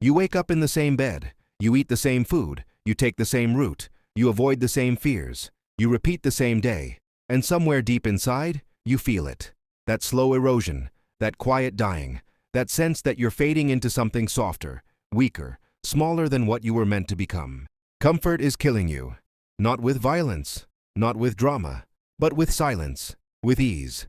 You wake up in the same bed. You eat the same food. You take the same route. You avoid the same fears. You repeat the same day. And somewhere deep inside, you feel it. That slow erosion, that quiet dying, that sense that you're fading into something softer, weaker, smaller than what you were meant to become. Comfort is killing you. Not with violence, not with drama, but with silence, with ease,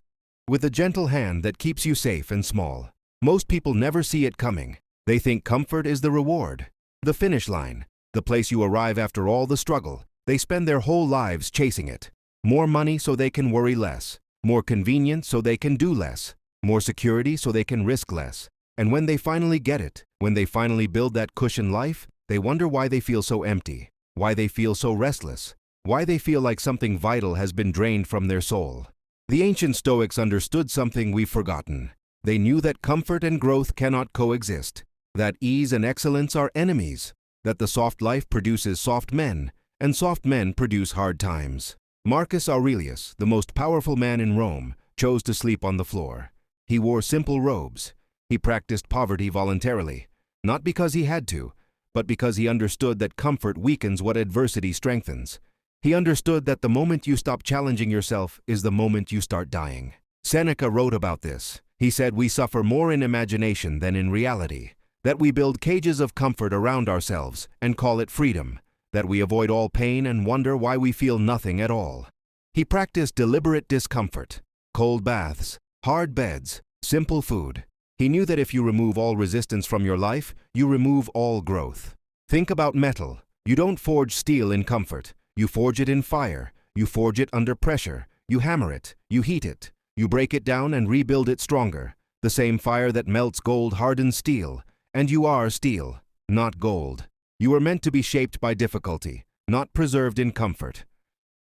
with a gentle hand that keeps you safe and small. Most people never see it coming. They think comfort is the reward, the finish line, the place you arrive after all the struggle. They spend their whole lives chasing it. More money so they can worry less, more convenience so they can do less, more security so they can risk less. And when they finally get it, when they finally build that cushioned life, they wonder why they feel so empty, why they feel so restless, why they feel like something vital has been drained from their soul. The ancient Stoics understood something we've forgotten. They knew that comfort and growth cannot coexist, that ease and excellence are enemies, that the soft life produces soft men, and soft men produce hard times. Marcus Aurelius, the most powerful man in Rome, chose to sleep on the floor. He wore simple robes. He practiced poverty voluntarily, not because he had to, but because he understood that comfort weakens what adversity strengthens. He understood that the moment you stop challenging yourself is the moment you start dying. Seneca wrote about this. He said, "We suffer more in imagination than in reality, that we build cages of comfort around ourselves and call it freedom, that we avoid all pain and wonder why we feel nothing at all." He practiced deliberate discomfort, cold baths, hard beds, simple food. He knew that if you remove all resistance from your life, you remove all growth. Think about metal. You don't forge steel in comfort. You forge it in fire. You forge it under pressure. You hammer it. You heat it. You break it down and rebuild it stronger. The same fire that melts gold hardens steel. And you are steel, not gold. You were meant to be shaped by difficulty, not preserved in comfort.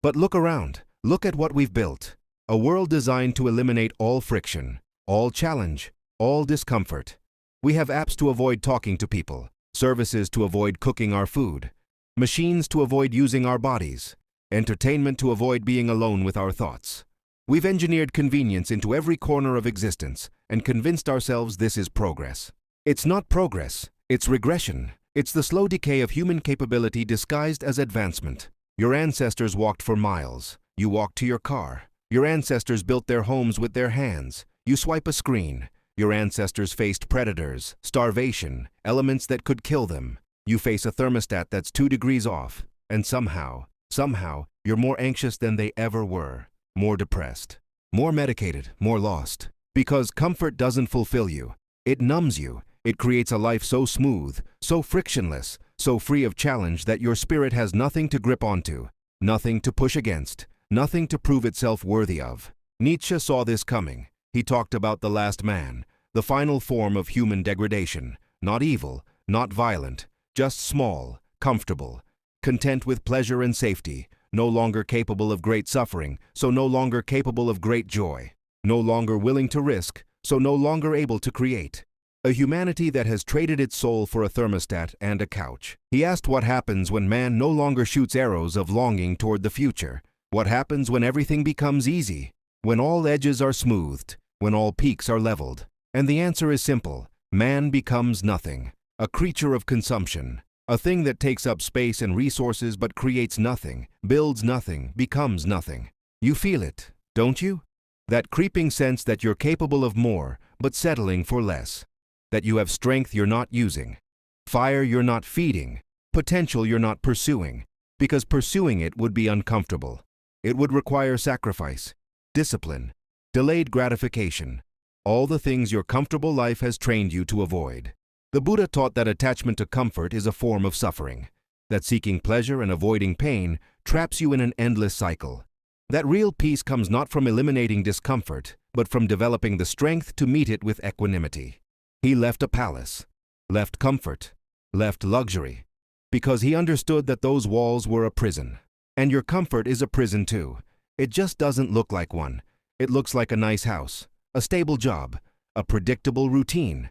But look around. Look at what we've built. A world designed to eliminate all friction, all challenge, all discomfort. We have apps to avoid talking to people, services to avoid cooking our food, machines to avoid using our bodies, entertainment to avoid being alone with our thoughts. We've engineered convenience into every corner of existence and convinced ourselves this is progress. It's not progress, it's regression. It's the slow decay of human capability disguised as advancement. Your ancestors walked for miles. You walked to your car. Your ancestors built their homes with their hands. You swipe a screen. Your ancestors faced predators, starvation, elements that could kill them. You face a thermostat that's 2 degrees off. And somehow, you're more anxious than they ever were. More depressed. More medicated, more lost. Because comfort doesn't fulfill you. It numbs you. It creates a life so smooth, so frictionless, so free of challenge that your spirit has nothing to grip onto, nothing to push against, nothing to prove itself worthy of. Nietzsche saw this coming. He talked about the last man, the final form of human degradation, not evil, not violent, just small, comfortable, content with pleasure and safety, no longer capable of great suffering, so no longer capable of great joy, no longer willing to risk, so no longer able to create. A humanity that has traded its soul for a thermostat and a couch. He asked what happens when man no longer shoots arrows of longing toward the future. What happens when everything becomes easy? When all edges are smoothed? When all peaks are leveled? And the answer is simple. Man becomes nothing. A creature of consumption. A thing that takes up space and resources but creates nothing, builds nothing, becomes nothing. You feel it, don't you? That creeping sense that you're capable of more, but settling for less. That you have strength you're not using, fire you're not feeding, potential you're not pursuing, because pursuing it would be uncomfortable. It would require sacrifice, discipline, delayed gratification, all the things your comfortable life has trained you to avoid. The Buddha taught that attachment to comfort is a form of suffering, that seeking pleasure and avoiding pain traps you in an endless cycle. That real peace comes not from eliminating discomfort, but from developing the strength to meet it with equanimity. He left a palace, left comfort, left luxury, because he understood that those walls were a prison. And your comfort is a prison too. It just doesn't look like one. It looks like a nice house, a stable job, a predictable routine.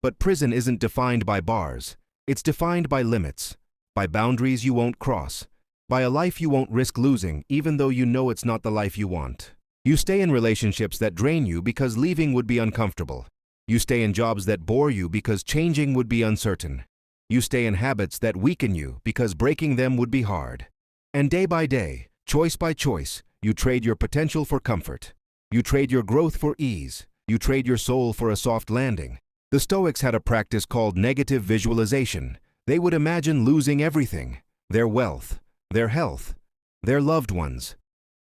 But prison isn't defined by bars. It's defined by limits, by boundaries you won't cross, by a life you won't risk losing even though you know it's not the life you want. You stay in relationships that drain you because leaving would be uncomfortable. You stay in jobs that bore you because changing would be uncertain. You stay in habits that weaken you because breaking them would be hard. And day by day, choice by choice, you trade your potential for comfort. You trade your growth for ease. You trade your soul for a soft landing. The Stoics had a practice called negative visualization. They would imagine losing everything, their wealth, their health, their loved ones.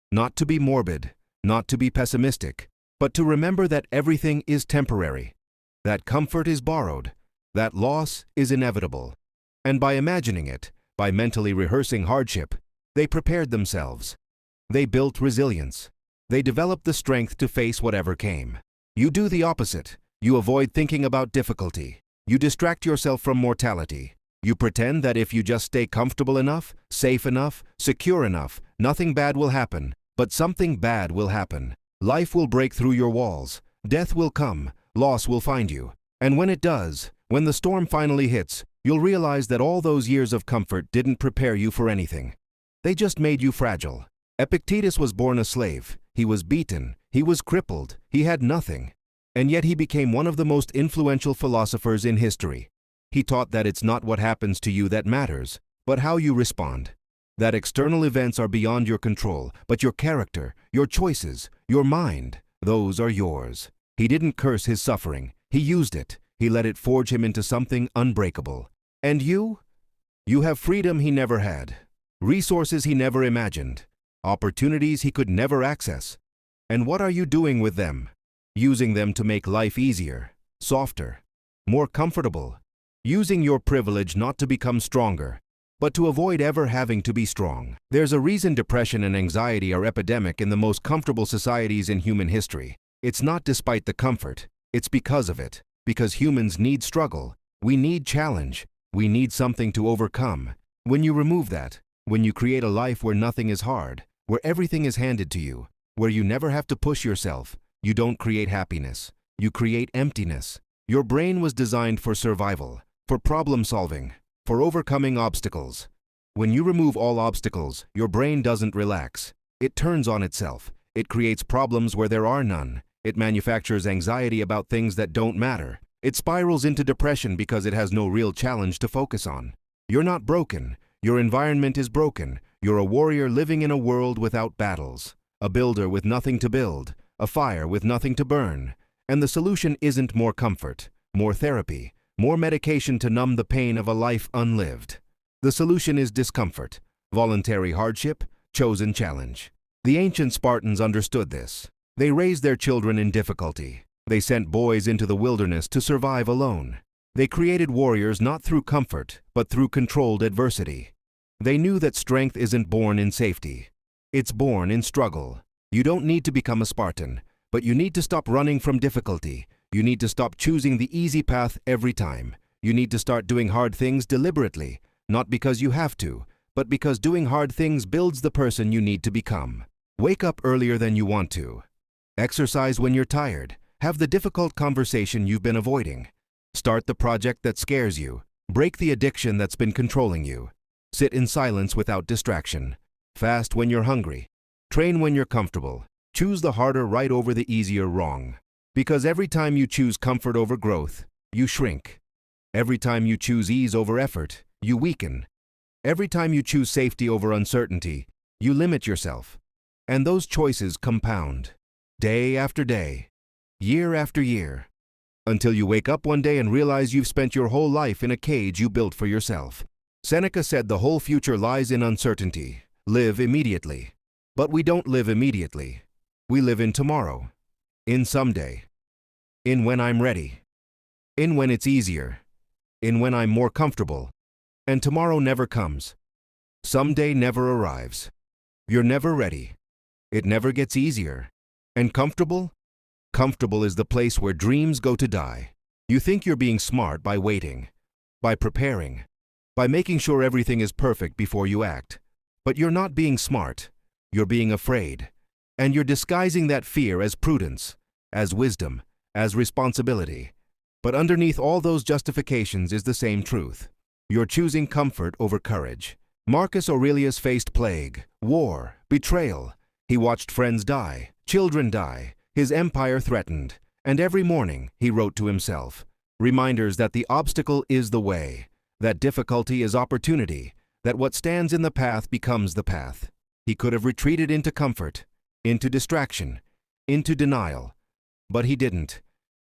Not to be morbid, not to be pessimistic, but to remember that everything is temporary, that comfort is borrowed, that loss is inevitable. And by imagining it, by mentally rehearsing hardship, they prepared themselves. They built resilience. They developed the strength to face whatever came. You do the opposite. You avoid thinking about difficulty. You distract yourself from mortality. You pretend that if you just stay comfortable enough, safe enough, secure enough, nothing bad will happen. But something bad will happen. Life will break through your walls. Death will come. Loss will find you. And when it does, when the storm finally hits, you'll realize that all those years of comfort didn't prepare you for anything. They just made you fragile. Epictetus was born a slave. He was beaten. He was crippled. He had nothing. And yet he became one of the most influential philosophers in history. He taught that it's not what happens to you that matters, but how you respond. That external events are beyond your control, but your character, your choices, your mind, those are yours. He didn't curse his suffering. He used it. He let it forge him into something unbreakable. And you? You have freedom he never had, resources he never imagined, opportunities he could never access. And what are you doing with them? Using them to make life easier, softer, more comfortable. Using your privilege not to become stronger, but to avoid ever having to be strong. There's a reason depression and anxiety are epidemic in the most comfortable societies in human history. It's not despite the comfort, it's because of it. Because humans need struggle. We need challenge. We need something to overcome. When you remove that, when you create a life where nothing is hard, where everything is handed to you, where you never have to push yourself, you don't create happiness. You create emptiness. Your brain was designed for survival, for problem solving, for overcoming obstacles. When you remove all obstacles, your brain doesn't relax. It turns on itself. It creates problems where there are none. It manufactures anxiety about things that don't matter. It spirals into depression because it has no real challenge to focus on. You're not broken. Your environment is broken. You're a warrior living in a world without battles, a builder with nothing to build, a fire with nothing to burn. And the solution isn't more comfort, more therapy, more medication to numb the pain of a life unlived. The solution is discomfort, voluntary hardship, chosen challenge. The ancient Spartans understood this. They raised their children in difficulty. They sent boys into the wilderness to survive alone. They created warriors not through comfort, but through controlled adversity. They knew that strength isn't born in safety. It's born in struggle. You don't need to become a Spartan, but you need to stop running from difficulty. You need to stop choosing the easy path every time. You need to start doing hard things deliberately, not because you have to, but because doing hard things builds the person you need to become. Wake up earlier than you want to. Exercise when you're tired. Have the difficult conversation you've been avoiding. Start the project that scares you. Break the addiction that's been controlling you. Sit in silence without distraction. Fast when you're hungry. Train when you're comfortable. Choose the harder right over the easier wrong. Because every time you choose comfort over growth, you shrink. Every time you choose ease over effort, you weaken. Every time you choose safety over uncertainty, you limit yourself. And those choices compound. Day after day, year after year, until you wake up one day and realize you've spent your whole life in a cage you built for yourself. Seneca said the whole future lies in uncertainty. Live immediately. But we don't live immediately. We live in tomorrow. In someday. In when I'm ready. In when it's easier. In when I'm more comfortable. And tomorrow never comes. Someday never arrives. You're never ready. It never gets easier. And comfortable? Comfortable is the place where dreams go to die. You think you're being smart by waiting, by preparing, by making sure everything is perfect before you act. But you're not being smart. You're being afraid. And you're disguising that fear as prudence, as wisdom, as responsibility. But underneath all those justifications is the same truth. You're choosing comfort over courage. Marcus Aurelius faced plague, war, betrayal. He watched friends die, children die, his empire threatened. And every morning he wrote to himself, reminders that the obstacle is the way, that difficulty is opportunity, that what stands in the path becomes the path. He could have retreated into comfort, into distraction, into denial, but he didn't.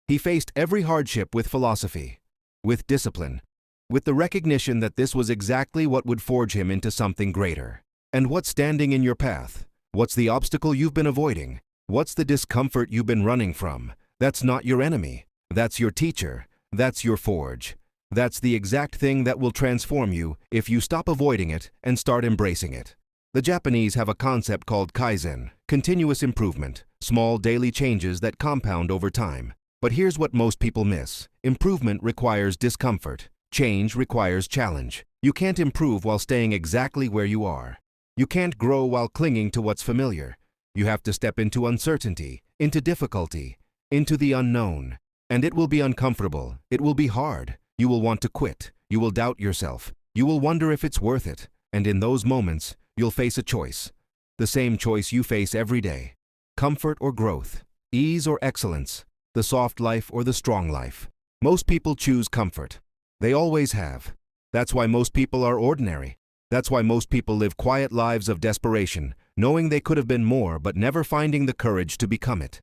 He faced every hardship with philosophy, with discipline, with the recognition that this was exactly what would forge him into something greater. And what's standing in your path? What's the obstacle you've been avoiding? What's the discomfort you've been running from? That's not your enemy. That's your teacher. That's your forge. That's the exact thing that will transform you if you stop avoiding it and start embracing it. The Japanese have a concept called kaizen, continuous improvement, small daily changes that compound over time. But here's what most people miss. Improvement requires discomfort. Change requires challenge. You can't improve while staying exactly where you are. You can't grow while clinging to what's familiar. You have to step into uncertainty, into difficulty, into the unknown. And it will be uncomfortable. It will be hard. You will want to quit. You will doubt yourself. You will wonder if it's worth it. And in those moments, you'll face a choice. The same choice you face every day. Comfort or growth. Ease or excellence. The soft life or the strong life. Most people choose comfort. They always have. That's why most people are ordinary. That's why most people live quiet lives of desperation, knowing they could have been more but never finding the courage to become it.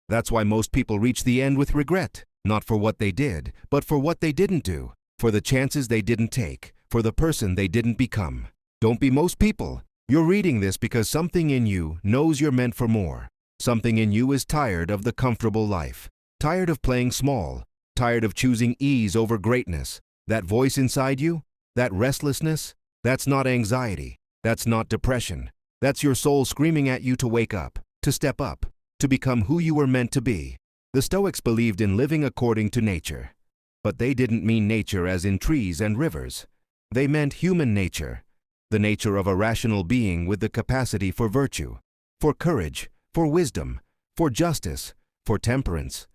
That's why most people reach the end with regret, not for what they did, but for what they didn't do, for the chances they didn't take, for the person they didn't become. Don't be most people. You're reading this because something in you knows you're meant for more. Something in you is tired of the comfortable life, tired of playing small, tired of choosing ease over greatness. That voice inside you, that restlessness, that's not anxiety, that's not depression. That's your soul screaming at you to wake up, to step up, to become who you were meant to be. The Stoics believed in living according to nature. But they didn't mean nature as in trees and rivers. They meant human nature, the nature of a rational being with the capacity for virtue, for courage, for wisdom, for justice, for temperance.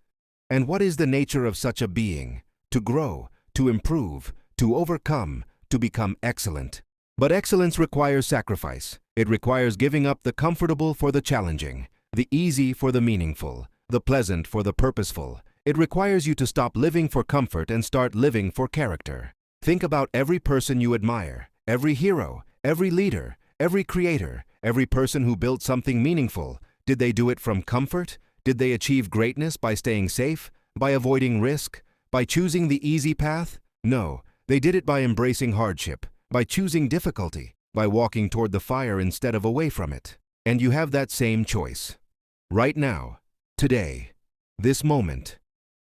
And what is the nature of such a being? To grow, to improve, to overcome, to become excellent. But excellence requires sacrifice. It requires giving up the comfortable for the challenging, the easy for the meaningful, the pleasant for the purposeful. It requires you to stop living for comfort and start living for character. Think about every person you admire, every hero, every leader, every creator, every person who built something meaningful. Did they do it from comfort? Did they achieve greatness by staying safe, by avoiding risk, by choosing the easy path? No, they did it by embracing hardship, by choosing difficulty, by walking toward the fire instead of away from it. And you have that same choice. Right now, today, this moment.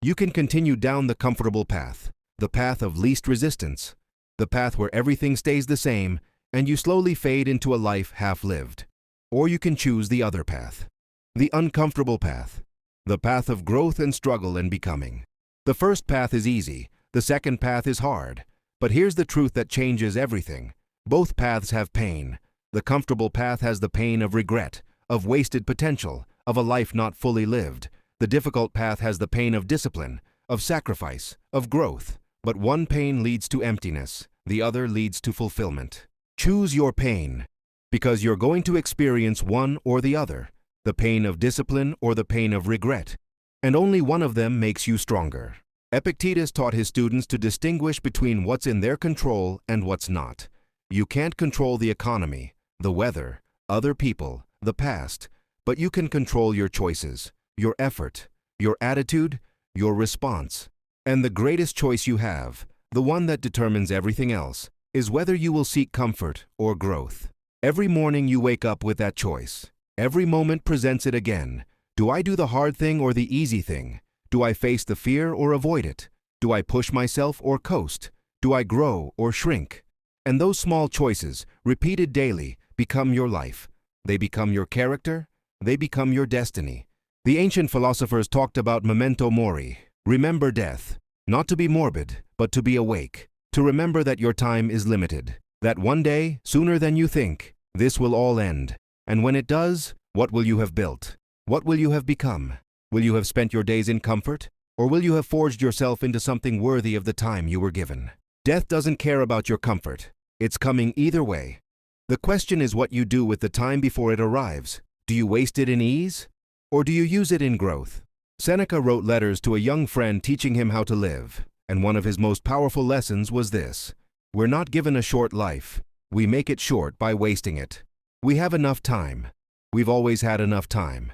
You can continue down the comfortable path, the path of least resistance, the path where everything stays the same and you slowly fade into a life half-lived. Or you can choose the other path, the uncomfortable path, the path of growth and struggle and becoming. The first path is easy, the second path is hard. But here's the truth that changes everything. Both paths have pain. The comfortable path has the pain of regret, of wasted potential, of a life not fully lived. The difficult path has the pain of discipline, of sacrifice, of growth. But one pain leads to emptiness, the other leads to fulfillment. Choose your pain, because you're going to experience one or the other, the pain of discipline or the pain of regret. And only one of them makes you stronger. Epictetus taught his students to distinguish between what's in their control and what's not. You can't control the economy, the weather, other people, the past, but you can control your choices, your effort, your attitude, your response. And the greatest choice you have, the one that determines everything else, is whether you will seek comfort or growth. Every morning you wake up with that choice. Every moment presents it again. Do I do the hard thing or the easy thing? Do I face the fear or avoid it? Do I push myself or coast? Do I grow or shrink? And those small choices, repeated daily, become your life. They become your character. They become your destiny. The ancient philosophers talked about memento mori. Remember death. Not to be morbid, but to be awake. To remember that your time is limited. That one day, sooner than you think, this will all end. And when it does, what will you have built? What will you have become? Will you have spent your days in comfort? Or will you have forged yourself into something worthy of the time you were given? Death doesn't care about your comfort. It's coming either way. The question is what you do with the time before it arrives. Do you waste it in ease? Or do you use it in growth? Seneca wrote letters to a young friend teaching him how to live. And one of his most powerful lessons was this: We're not given a short life. We make it short by wasting it. We have enough time. We've always had enough time.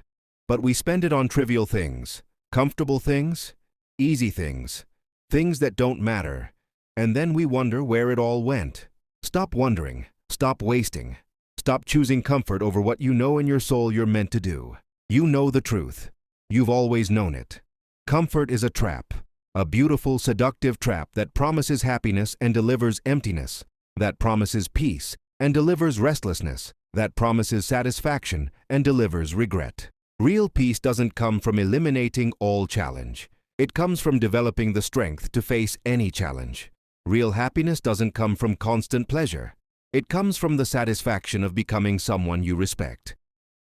But we spend it on trivial things, comfortable things, easy things, things that don't matter. And then we wonder where it all went. Stop wondering. Stop wasting. Stop choosing comfort over what you know in your soul you're meant to do. You know the truth. You've always known it. Comfort is a trap. A beautiful, seductive trap that promises happiness and delivers emptiness, that promises peace and delivers restlessness, that promises satisfaction and delivers regret. Real peace doesn't come from eliminating all challenge. It comes from developing the strength to face any challenge. Real happiness doesn't come from constant pleasure. It comes from the satisfaction of becoming someone you respect.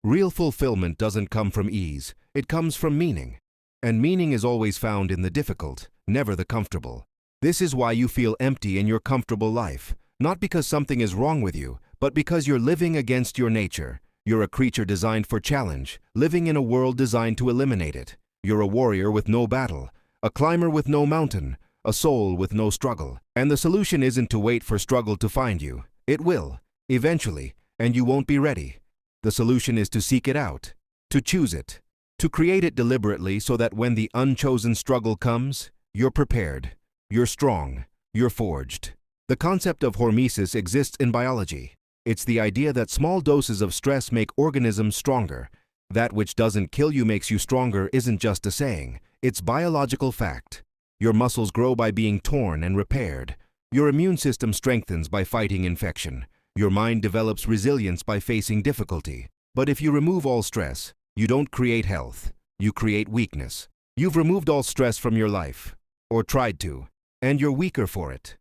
Real fulfillment doesn't come from ease. It comes from meaning. And meaning is always found in the difficult, never the comfortable. This is why you feel empty in your comfortable life, not because something is wrong with you, but because you're living against your nature. You're a creature designed for challenge, living in a world designed to eliminate it. You're a warrior with no battle, a climber with no mountain, a soul with no struggle. And the solution isn't to wait for struggle to find you. It will, eventually, and you won't be ready. The solution is to seek it out, to choose it, to create it deliberately so that when the unchosen struggle comes, you're prepared, you're strong, you're forged. The concept of hormesis exists in biology. It's the idea that small doses of stress make organisms stronger. That which doesn't kill you makes you stronger isn't just a saying, it's biological fact. Your muscles grow by being torn and repaired. Your immune system strengthens by fighting infection. Your mind develops resilience by facing difficulty. But if you remove all stress, you don't create health, you create weakness. You've removed all stress from your life, or tried to, and you're weaker for it.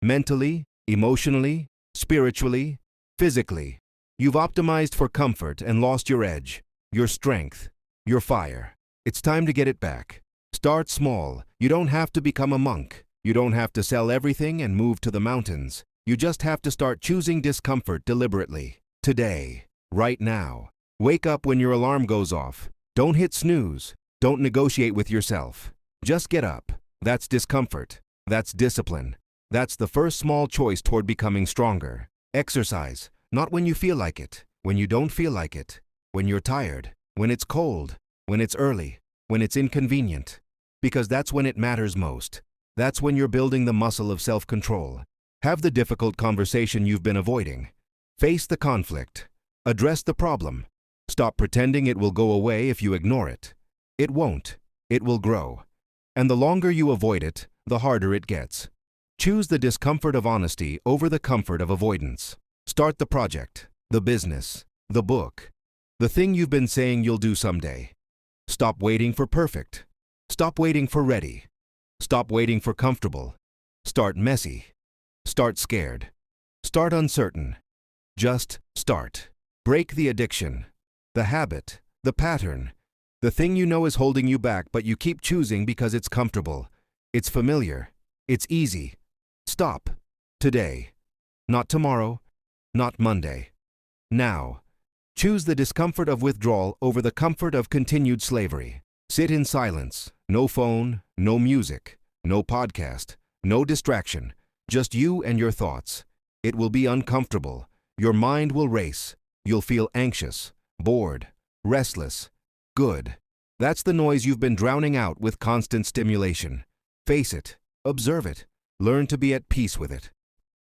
Mentally, emotionally, spiritually, physically. You've optimized for comfort and lost your edge, your strength, your fire. It's time to get it back. Start small. You don't have to become a monk. You don't have to sell everything and move to the mountains. You just have to start choosing discomfort deliberately. Today, right now. Wake up when your alarm goes off. Don't hit snooze. Don't negotiate with yourself. Just get up. That's discomfort. That's discipline. That's the first small choice toward becoming stronger. Exercise, not when you feel like it, when you don't feel like it, when you're tired, when it's cold, when it's early, when it's inconvenient. Because that's when it matters most. That's when you're building the muscle of self-control. Have the difficult conversation you've been avoiding. Face the conflict. Address the problem. Stop pretending it will go away if you ignore it. It won't. It will grow. And the longer you avoid it, the harder it gets. Choose the discomfort of honesty over the comfort of avoidance. Start the project, the business, the book, the thing you've been saying you'll do someday. Stop waiting for perfect. Stop waiting for ready. Stop waiting for comfortable. Start messy. Start scared. Start uncertain. Just start. Break the addiction, the habit, the pattern, the thing you know is holding you back but you keep choosing because it's comfortable. It's familiar. It's easy. Stop. Today. Not tomorrow. Not Monday. Now. Choose the discomfort of withdrawal over the comfort of continued slavery. Sit in silence. No phone, no music, no podcast, no distraction. Just you and your thoughts. It will be uncomfortable. Your mind will race. You'll feel anxious, bored, restless. Good. That's the noise you've been drowning out with constant stimulation. Face it. Observe it. Learn to be at peace with it.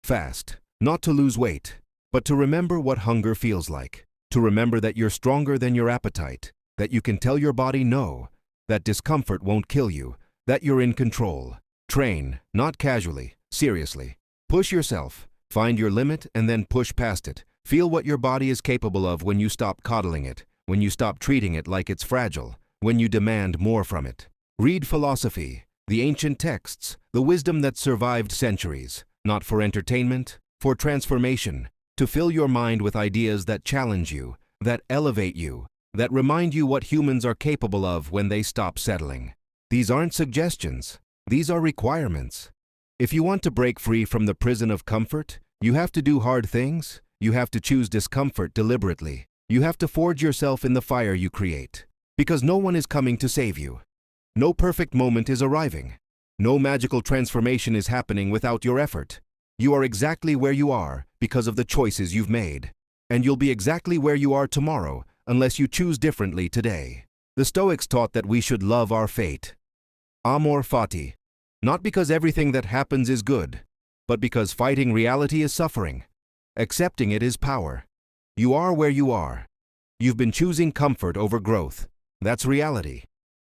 Fast. Not to lose weight, but to remember what hunger feels like. To remember that you're stronger than your appetite, that you can tell your body no, that discomfort won't kill you, that you're in control. Train, not casually, seriously. Push yourself. Find your limit and then push past it. Feel what your body is capable of when you stop coddling it, when you stop treating it like it's fragile, when you demand more from it. Read philosophy, the ancient texts, the wisdom that survived centuries, not for entertainment, for transformation, to fill your mind with ideas that challenge you, that elevate you, that remind you what humans are capable of when they stop settling. These aren't suggestions. These are requirements. If you want to break free from the prison of comfort, you have to do hard things. You have to choose discomfort deliberately. You have to forge yourself in the fire you create. Because no one is coming to save you. No perfect moment is arriving. No magical transformation is happening without your effort. You are exactly where you are because of the choices you've made. And you'll be exactly where you are tomorrow unless you choose differently today. The Stoics taught that we should love our fate. Amor fati. Not because everything that happens is good, but because fighting reality is suffering. Accepting it is power. You are where you are. You've been choosing comfort over growth. That's reality.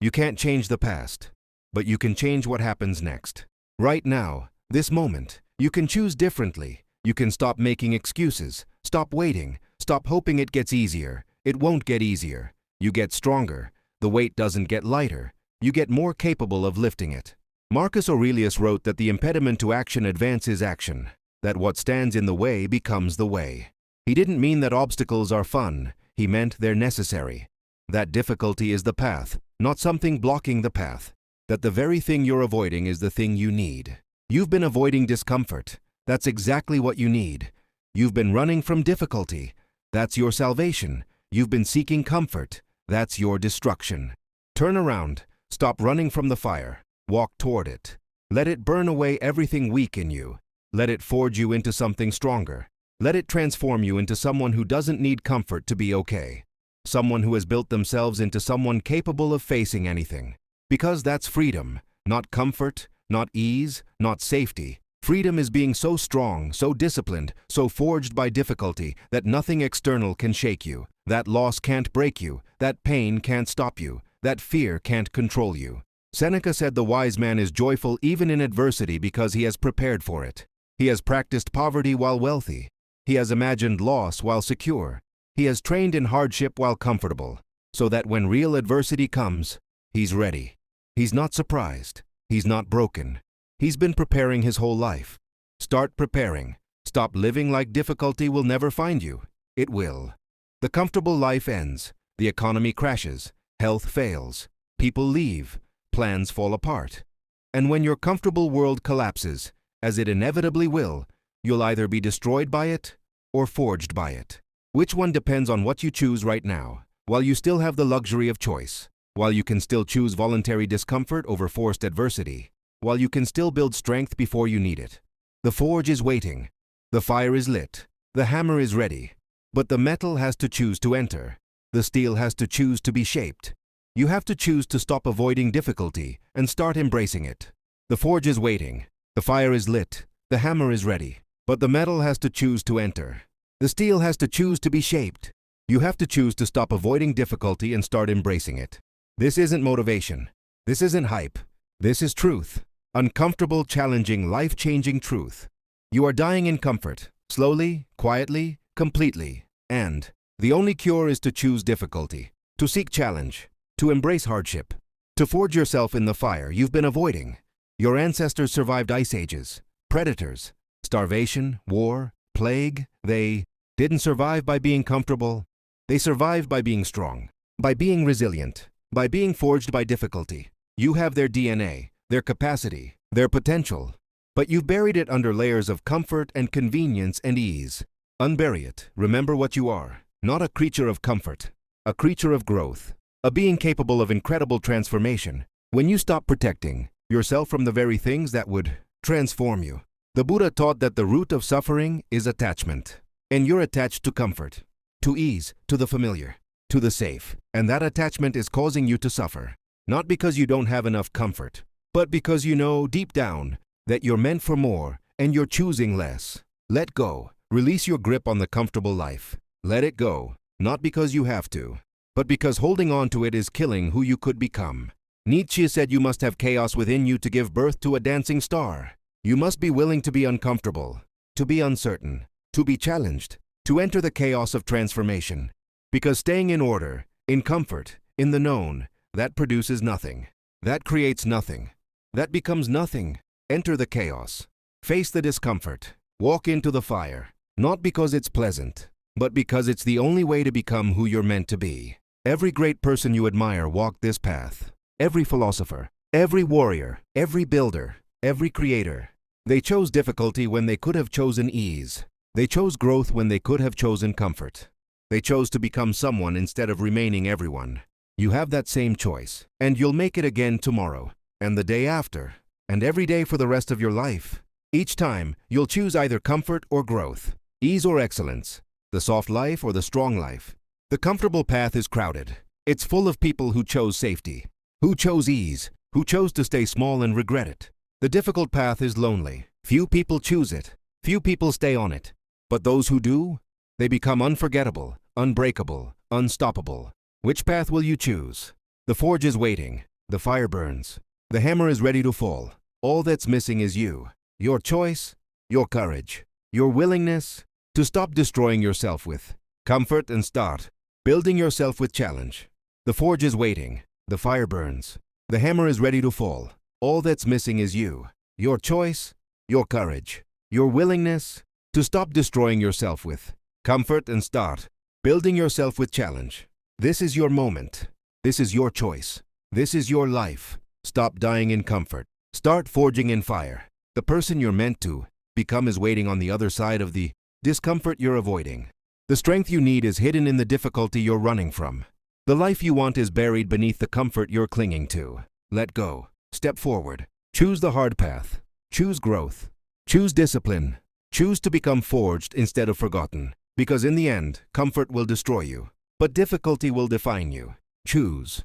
You can't change the past, but you can change what happens next. Right now, this moment, you can choose differently. You can stop making excuses, stop waiting, stop hoping it gets easier. It won't get easier. You get stronger. The weight doesn't get lighter. You get more capable of lifting it. Marcus Aurelius wrote that the impediment to action advances action, that what stands in the way becomes the way. He didn't mean that obstacles are fun. He meant they're necessary. That difficulty is the path, not something blocking the path. That the very thing you're avoiding is the thing you need. You've been avoiding discomfort. That's exactly what you need. You've been running from difficulty. That's your salvation. You've been seeking comfort. That's your destruction. Turn around. Stop running from the fire. Walk toward it. Let it burn away everything weak in you. Let it forge you into something stronger. Let it transform you into someone who doesn't need comfort to be okay. Someone who has built themselves into someone capable of facing anything. Because that's freedom, not comfort, not ease, not safety. Freedom is being so strong, so disciplined, so forged by difficulty that nothing external can shake you. That loss can't break you. That pain can't stop you. That fear can't control you. Seneca said the wise man is joyful even in adversity because he has prepared for it. He has practiced poverty while wealthy. He has imagined loss while secure. He has trained in hardship while comfortable, so that when real adversity comes, he's ready. He's not surprised. He's not broken. He's been preparing his whole life. Start preparing. Stop living like difficulty will never find you. It will. The comfortable life ends. The economy crashes. Health fails. People leave. Plans fall apart. And when your comfortable world collapses, as it inevitably will, you'll either be destroyed by it or forged by it. Which one depends on what you choose right now, while you still have the luxury of choice, while you can still choose voluntary discomfort over forced adversity, while you can still build strength before you need it. The forge is waiting. The fire is lit. The hammer is ready. But the metal has to choose to enter. The steel has to choose to be shaped. You have to choose to stop avoiding difficulty and start embracing it. The forge is waiting. The fire is lit. The hammer is ready. But the metal has to choose to enter. The steel has to choose to be shaped. You have to choose to stop avoiding difficulty and start embracing it. This isn't motivation. This isn't hype. This is truth. Uncomfortable, challenging, life-changing truth. You are dying in comfort, slowly, quietly, completely. And the only cure is to choose difficulty, to seek challenge, to embrace hardship, to forge yourself in the fire you've been avoiding. Your ancestors survived ice ages, predators, starvation, war, plague. They didn't survive by being comfortable. They survived by being strong, by being resilient, by being forged by difficulty. You have their DNA, their capacity, their potential, but you've buried it under layers of comfort and convenience and ease. Unbury it. Remember what you are, not a creature of comfort, a creature of growth, a being capable of incredible transformation. When you stop protecting yourself from the very things that would transform you. The Buddha taught that the root of suffering is attachment. And you're attached to comfort, to ease, to the familiar, to the safe. And that attachment is causing you to suffer. Not because you don't have enough comfort, but because you know deep down that you're meant for more and you're choosing less. Let go. Release your grip on the comfortable life. Let it go, not because you have to, but because holding on to it is killing who you could become. Nietzsche said you must have chaos within you to give birth to a dancing star. You must be willing to be uncomfortable, to be uncertain, to be challenged, to enter the chaos of transformation. Because staying in order, in comfort, in the known, that produces nothing. That creates nothing. That becomes nothing. Enter the chaos. Face the discomfort. Walk into the fire. Not because it's pleasant, but because it's the only way to become who you're meant to be. Every great person you admire walked this path. Every philosopher, every warrior, every builder, every creator. They chose difficulty when they could have chosen ease. They chose growth when they could have chosen comfort. They chose to become someone instead of remaining everyone. You have that same choice, and you'll make it again tomorrow, and the day after, and every day for the rest of your life. Each time, you'll choose either comfort or growth, ease or excellence, the soft life or the strong life. The comfortable path is crowded. It's full of people who chose safety, who chose ease, who chose to stay small and regret it. The difficult path is lonely. Few people choose it. Few people stay on it. But those who do, they become unforgettable, unbreakable, unstoppable. Which path will you choose? The forge is waiting. The fire burns. The hammer is ready to fall. All that's missing is you. Your choice, your courage, your willingness to stop destroying yourself with comfort and start building yourself with challenge. The forge is waiting. The fire burns. The hammer is ready to fall. All that's missing is you. Your choice, your courage, your willingness to stop destroying yourself with comfort and start building yourself with challenge. This is your moment. This is your choice. This is your life. Stop dying in comfort. Start forging in fire. The person you're meant to become is waiting on the other side of the discomfort you're avoiding. The strength you need is hidden in the difficulty you're running from. The life you want is buried beneath the comfort you're clinging to. Let go. Step forward. Choose the hard path. Choose growth. Choose discipline. Choose to become forged instead of forgotten. Because in the end, comfort will destroy you, but difficulty will define you. Choose.